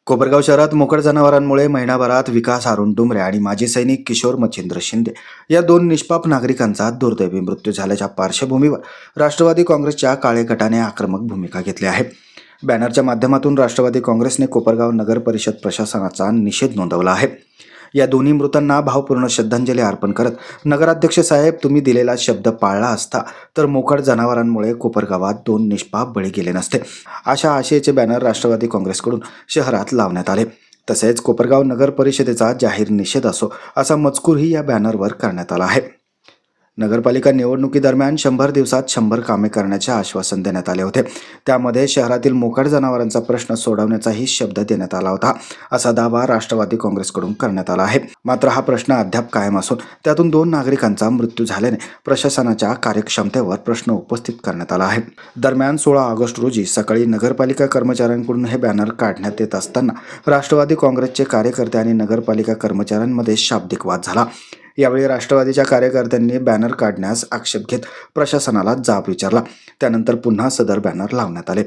कोपरगाव शहरात मोकड जनावरांमुळे महिनाभरात विकास अरुण डुमरे आणि माजी सैनिक किशोर मच्छिंद्र शिंदे या दोन निष्पाप नागरिकांचा दुर्दैवी मृत्यू झाल्याच्या पार्श्वभूमीवर राष्ट्रवादी काँग्रेसच्या काळे गटाने आक्रमक भूमिका घेतली आहे. बॅनरच्या माध्यमातून राष्ट्रवादी काँग्रेसने कोपरगाव नगर परिषद प्रशासनाचा निषेध नोंदवला आहे. या दोन्ही मृतांना भावपूर्ण श्रद्धांजली अर्पण करत नगराध्यक्ष साहेब, तुम्ही दिलेला शब्द पाळला असता तर मोकड जनावरांमुळे कोपरगावात दोन निष्पाप बळी गेले नसते, अशा आशयाचे बॅनर राष्ट्रवादी काँग्रेसकडून शहरात लावण्यात आले. तसेच कोपरगाव नगर परिषदेचा जाहीर निषेध असो असा मजकूरही या बॅनरवर करण्यात आला आहे. नगरपालिका निवडणुकीदरम्यान 100 दिवसात 100 कामे करण्याचे आश्वासन देण्यात आले होते. त्यामध्ये शहरातील मोकाट जनावरांचा प्रश्न सोडवण्याचाही शब्द देण्यात आला होता, असा दावा राष्ट्रवादी काँग्रेसकडून करण्यात आला आहे. मात्र हा प्रश्न अद्याप कायम असून त्यातून 2 नागरिकांचा मृत्यू झाल्याने प्रशासनाच्या कार्यक्षमतेवर प्रश्न उपस्थित करण्यात आला आहे. दरम्यान 16 ऑगस्ट रोजी सकाळी नगरपालिका कर्मचाऱ्यांकडून हे बॅनर काढण्यात येत असताना राष्ट्रवादी काँग्रेसचे कार्यकर्ते आणि नगरपालिका कर्मचाऱ्यांमध्ये शाब्दिक वाद झाला. यावेळी राष्ट्रवादीच्या कार्यकर्त्यांनी बॅनर काढण्यास आक्षेप घेत प्रशासनाला जाब विचारला. त्यानंतर पुन्हा सदर बॅनर लावण्यात आले.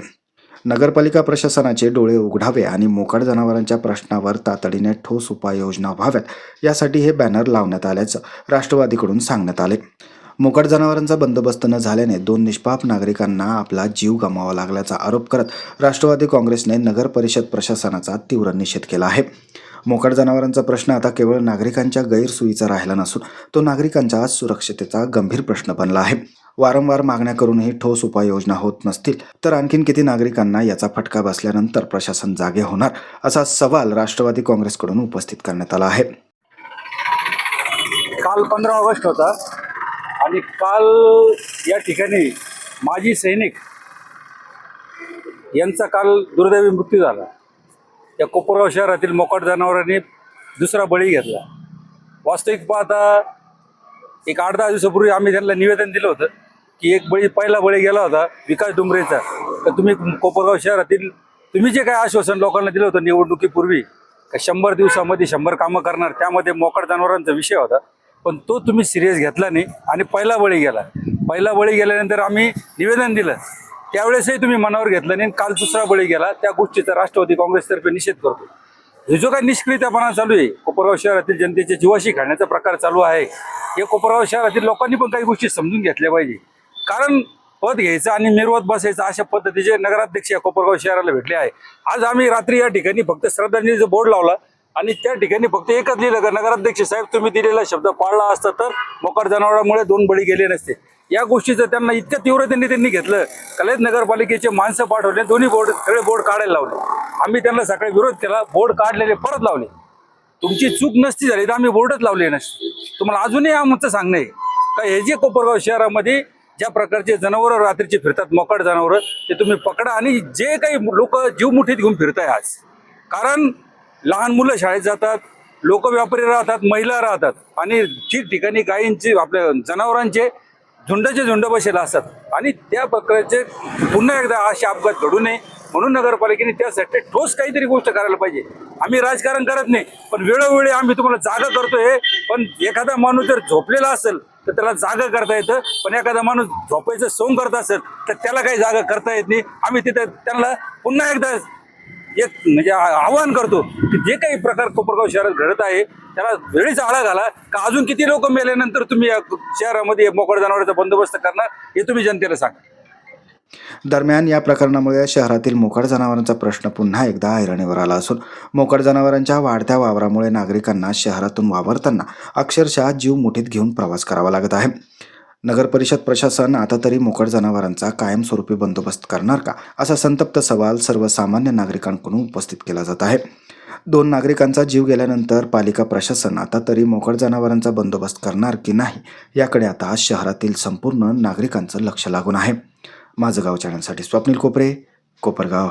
नगरपालिका प्रशासनाचे डोळे उघडावे आणि मोकाट जनावरांच्या प्रश्नावर तातडीने ठोस उपाययोजना व्हाव्यात यासाठी हे बॅनर लावण्यात आल्याचं राष्ट्रवादीकडून सांगण्यात आले. मोकाट जनावरांचा बंदोबस्त न झाल्याने 2 निष्पाप नागरिकांना आपला जीव गमवावा लागल्याचा आरोप करत राष्ट्रवादी काँग्रेसने नगर परिषद प्रशासनाचा तीव्र निषेध केला आहे. मोकाट जनावरांचा प्रश्न आता केवळ नागरिकांच्या गैरसोयीचा राहिला नसून तो नागरिकांच्या सुरक्षतेचा गंभीर प्रश्न बनला आहे. वारंवार मागण्या करूनही ठोस उपाययोजना होत नसतील तर आणखीन किती नागरिकांना याचा फटका बसल्यानंतर प्रशासन जागे होणार, असा सवाल राष्ट्रवादी काँग्रेसकडून उपस्थित करण्यात आला आहे. काल 15 ऑगस्ट होता आणि काल या ठिकाणी माजी सैनिक यांचा काल दुर्दैवी मृत्यू झाला. या कोपरगाव शहरातील मोकाट जनावरांनी दुसरा बळी घेतला. वास्तविक पाहता एक 8-10 दिवसापूर्वी आम्ही त्यांना निवेदन दिलं होतं की पहिला बळी गेला होता विकास डुमरेचा. तर तुम्ही कोपरगाव शहरातील तुम्ही जे काय आश्वासन लोकांना दिलं होतं निवडणुकीपूर्वी का 100 दिवसामध्ये 100 कामं करणार, त्यामध्ये मोकाट जनावरांचा विषय होता, पण तो तुम्ही सिरियस घेतला नाही आणि पहिला बळी गेला. पहिला बळी गेल्यानंतर आम्ही निवेदन दिलं, त्यावेळेसही तुम्ही मनावर घेतलं नाही. काल दुसरा बळी गेला, त्या गोष्टीचा राष्ट्रवादी काँग्रेसतर्फे निषेध करतो. हे जो काही निष्क्रियतापणा चालू आहे, कोपरगाव शहरातील जनतेच्या जीवाशी खेळण्याचा प्रकार चालू आहे, हे कोपरगाव शहरातील लोकांनी पण काही गोष्टी समजून घेतल्या पाहिजे. कारण पद घ्यायचं आणि निर्वत बसायचं अशा पद्धतीचे नगराध्यक्ष या कोपरगाव शहराला भेटले आहे. आज आम्ही रात्री या ठिकाणी फक्त श्रद्धांजलीचा बोर्ड लावला आणि त्या ठिकाणी फक्त एकच लिहिलं का नगराध्यक्ष साहेब, तुम्ही दिलेला शब्द पाळला असता तर मोकाट जनावरांमुळे 2 बळी गेले नसते. या गोष्टीचं त्यांना इतक्या तीव्रतेने त्यांनी घेतलं. कलेत नगरपालिकेचे माणसं पाठवले, दोन्ही सगळे बोर्ड काढायला लावले. आम्ही त्यांना सकाळी विरोध केला, बोर्ड काढलेले परत लावले. तुमची चूक नसती झाली तर आम्ही बोर्डच लावले नसते. तुम्हाला अजूनही आमचं सांगणं आहे का हे जे कोपरगाव शहरामध्ये ज्या प्रकारचे जनावरं रात्रीचे फिरतात, मोकाट जनावरं, ते तुम्ही पकडा. आणि जे काही लोक जीव मुठीत घेऊन फिरताय आज, कारण लहान मुलं शाळेत जातात, लोक व्यापारी राहतात, महिला राहतात आणि ठिकठिकाणी गायींचे आपल्या जनावरांचे झुंडाचे झुंड बसेला असतात आणि त्या प्रकारचे पुन्हा एकदा असे अपघात घडू नये म्हणून नगरपालिकेने त्यासाठी ठोस काहीतरी गोष्ट करायला पाहिजे. आम्ही राजकारण करत नाही, पण वेळोवेळी आम्ही तुम्हाला जागा करतोय. पण एखादा माणूस जर झोपलेला असेल तर त्याला जागा करता येतं, पण एखादा माणूस झोपायचं सोंग करत असेल तर त्याला काही जागा करता येत नाही. आम्ही तिथे त्यांना पुन्हा एकदा एक म्हणजे आवाहन करतो की जे काही प्रकार कोपरगाव शहरात घडत आहे त्याला वेळीच आळा घाला. का अजून किती लोक मेल्यानंतर तुम्ही शहरामध्ये मोकाट जनावरांचा बंदोबस्त करणार हे तुम्ही जनतेला सांगा. दरम्यान या प्रकरणामुळे शहरातील मोकाट जनावरांचा प्रश्न पुन्हा एकदा ऐरणीवर आला असून मोकाट जनावरांच्या वाढत्या वावरामुळे नागरिकांना शहरातून वावरताना अक्षरशः जीव मुठीत घेऊन प्रवास करावा लागत आहे. नगर परिषद प्रशासन आता तरी मोकाट जनावरांचा कायमस्वरूपी बंदोबस्त करणार का, असा संतप्त सवाल सर्वसामान्य नागरिकांकडून उपस्थित केला जात आहे. 2 नागरिकांचा जीव गेल्यानंतर पालिका प्रशासन आता तरी मोकाट जनावरांचा बंदोबस्त करणार की नाही याकडे आता शहरातील संपूर्ण नागरिकांचं लक्ष लागून आहे. माझं गाव चॅनलसाठी स्वप्नील कोपरे, कोपरगाव.